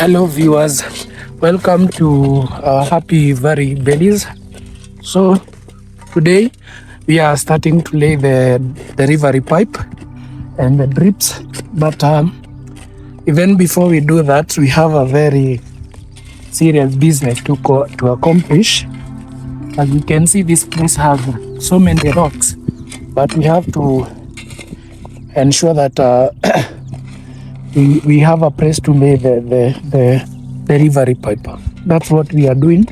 Hello viewers, welcome to Happy Valley Bellies. So today we are starting to lay the rivery pipe and the drips, but even before we do that, we have a very serious business to accomplish. As you can see, this place has so many rocks, but we have to ensure that we have a place to lay the rivery pipe. That's what we are doing.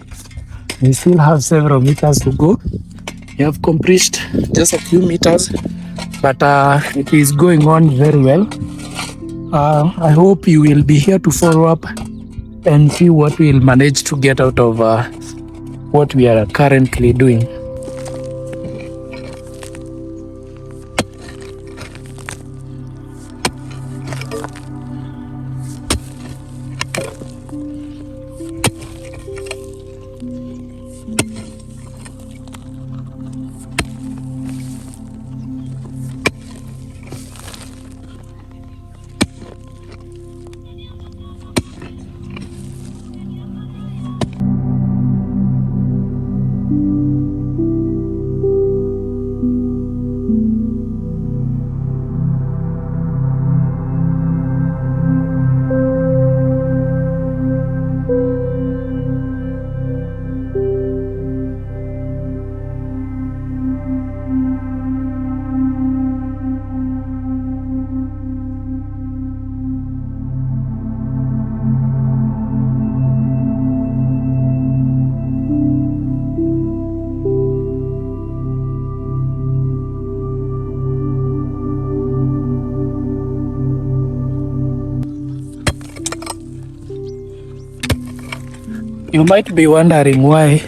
We still have several meters to go. We have completed just a few meters, but it is going on very well. I hope you will be here to follow up and see what we'll manage to get out of what we are currently doing. You might be wondering why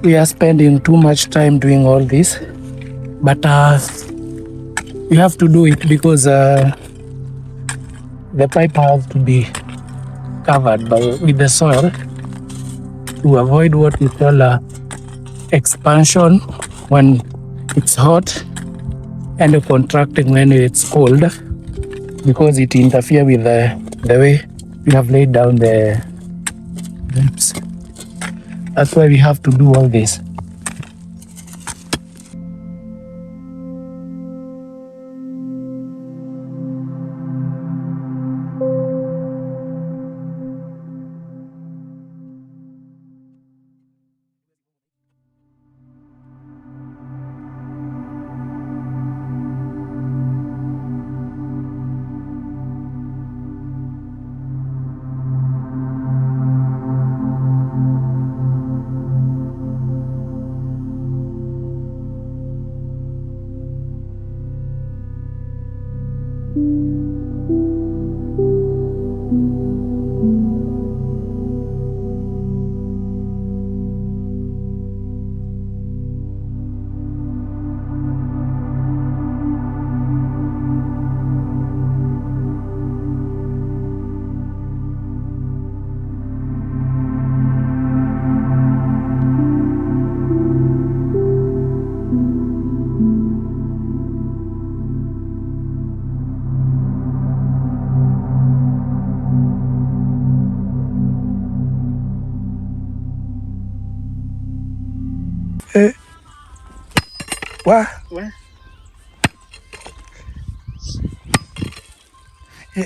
we are spending too much time doing all this, but we have to do it because the pipe has to be covered with the soil to avoid what we call expansion when it's hot and contracting when it's cold, because it interferes with the way we have laid down the drips. That's why we have to do all this.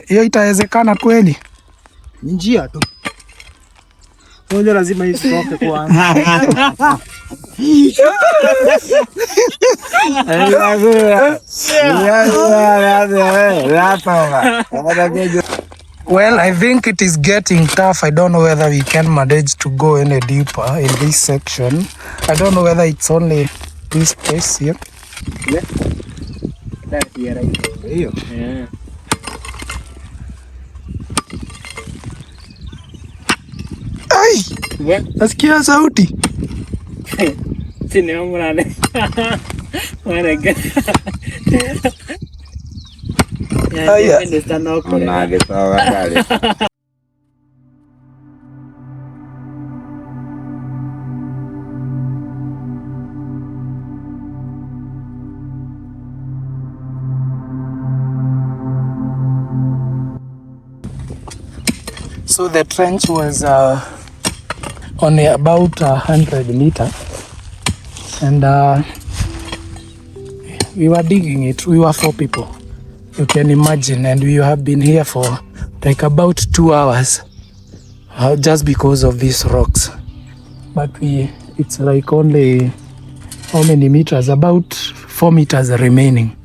Hiyo itawezekana kweli? Ni njia tu. Moja lazima isitoke kwanza. Well, I think it is getting tough. I don't know whether we can manage to go any deeper in this section. I don't know whether it's only this place here. Yeah. Ai! Nasikia sauti. Sini mwanane. Mwanage. Aya. Mwanage sawa gari. So the trench was only about 100 meters, and we were digging it. We were 4 people, you can imagine, and we have been here for like about 2 hours just because of these rocks. But it's like only how many meters? About 4 meters remaining.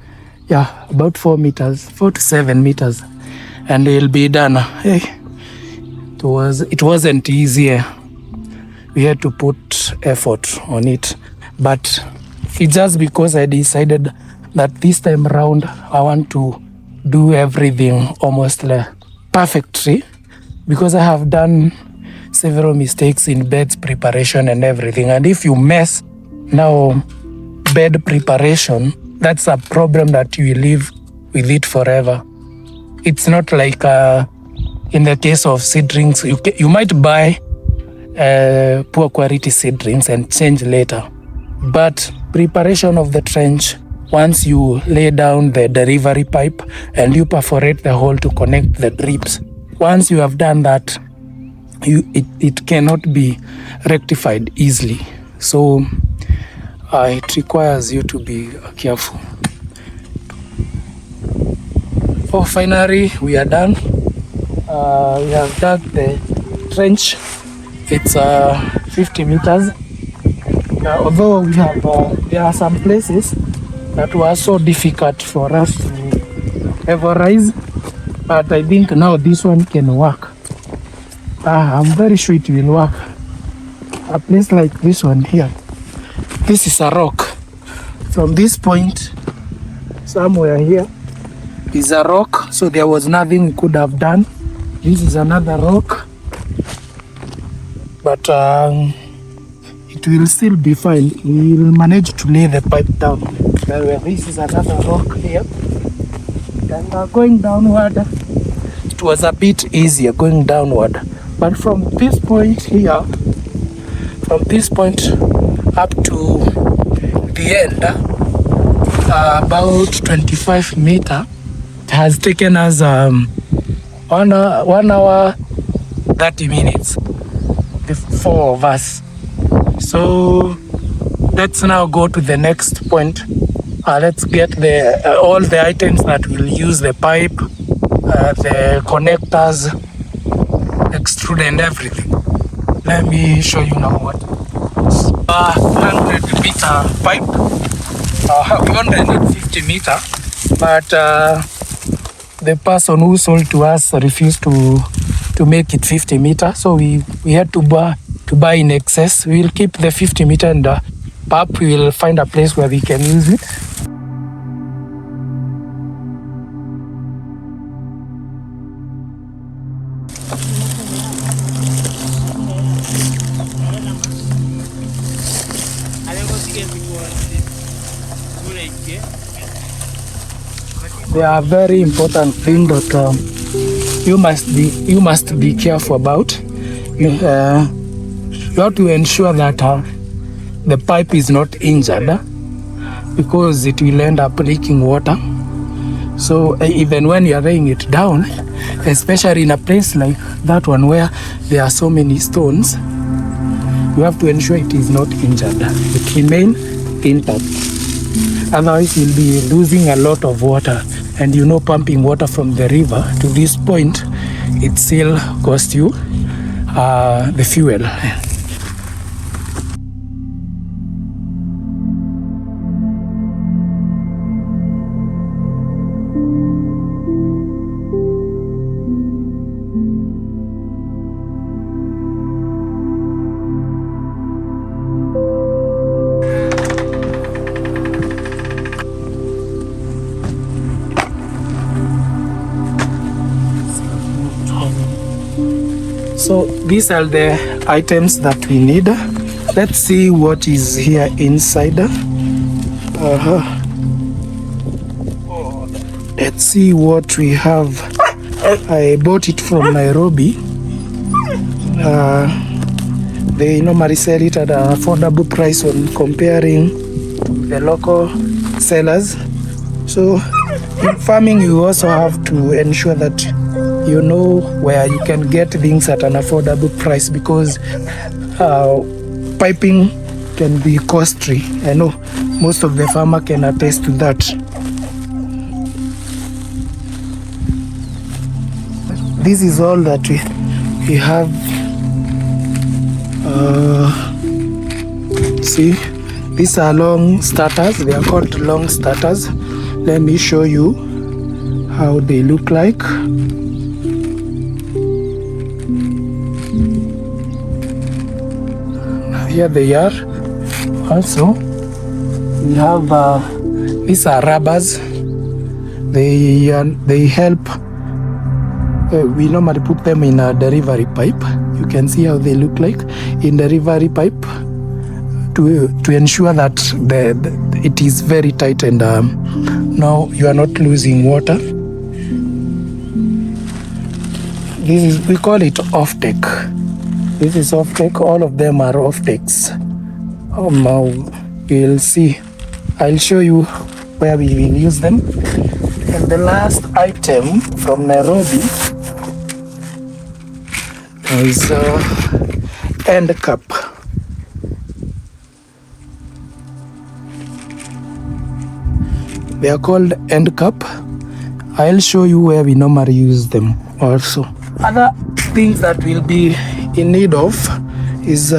Yeah, about 4 meters, 4 to 7 meters, and it'll be done. Hey, it wasn't easy. We had to put effort on it, but it's just because I decided that this time around I want to do everything almost like perfectly, because I have done several mistakes in bed preparation and everything. And if you mess now bed preparation, that's a problem that you live with it forever. It's not like in the case of seedlings, you might buy poor quality seedlings and change later. But preparation of the trench, once you lay down the delivery pipe and you perforate the hole to connect the drips, once you have done that, it cannot be rectified easily. So it requires you to be careful. Oh, finally we are done. We have dug the trench. It's 50 meters. Although we have, there are some places that were so difficult for us to ever rise, but I think now this one can work. I'm very sure it will work. A place like this one here, this is a rock. From this point, somewhere here is a rock, so there was nothing we could have done. This is another rock, but it will still be fine. We will manage to lay the pipe down. This is another rock here. And going downward, it was a bit easier going downward. But from this point here, from this point up to the end, about 25 meters, it has taken us 1 hour, 30 minutes, the 4 of us. So let's now go to the next point. Let's get all the items that will use the pipe, the connectors, extrude and everything. Let me show you now what 100 meter pipe. We only need 50 meter, but the person who sold to us refused to make it 50 meter, so we had to buy in excess. We will keep the 50 meter, and perhaps we will find a place where we can use it. There are very important things that you must be careful about. You have to ensure that the pipe is not injured, because it will end up leaking water. So even when you are laying it down, especially in a place like that one where there are so many stones, you have to ensure it is not injured. It remain intact. Otherwise you'll be losing a lot of water, and pumping water from the river to this point, it still costs you the fuel. So these are the items that we need. Let's see what is here inside. Let's see what we have. I bought it from Nairobi. They normally sell it at an affordable price when comparing the local sellers. So in farming, you also have to ensure that you know where you can get things at an affordable price, because piping can be costly. I know most of the farmer can attest to that. This is all that we have. See, these are long starters. They are called long starters. Let me show you how they look like. Here they are. Also, we have these are rubbers. They help. We normally put them in a delivery pipe. You can see how they look like in the delivery pipe to ensure that it is very tight and now you are not losing water. This is, we call it off-take. This is off-take. All of them are off-takes. Now you'll see. I'll show you where we will use them. And the last item from Nairobi is end cap. They are called end cap. I'll show you where we normally use them also. Other things that we'll be in need of is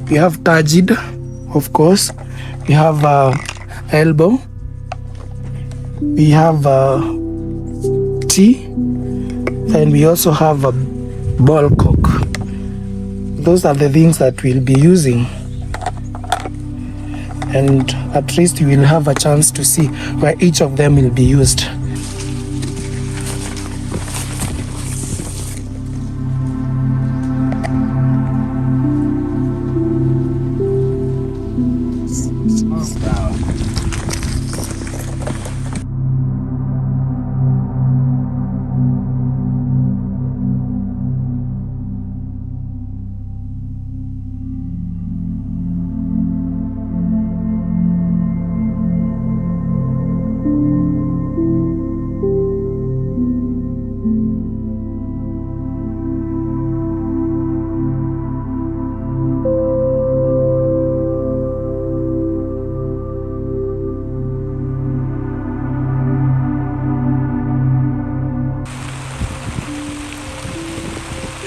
we have turgid, of course. We have elbow. We have T, and we also have a ball cock. Those are the things that we'll be using, and at least you will have a chance to see where each of them will be used.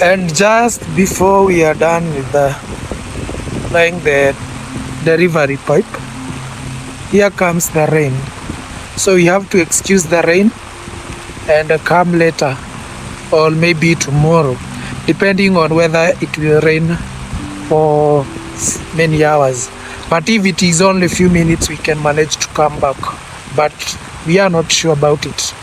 And just before we are done with laying the delivery pipe, here comes the rain. So you have to excuse the rain and come later, or maybe tomorrow, depending on whether it will rain for many hours. But if it is only a few minutes, we can manage to come back. But we are not sure about it.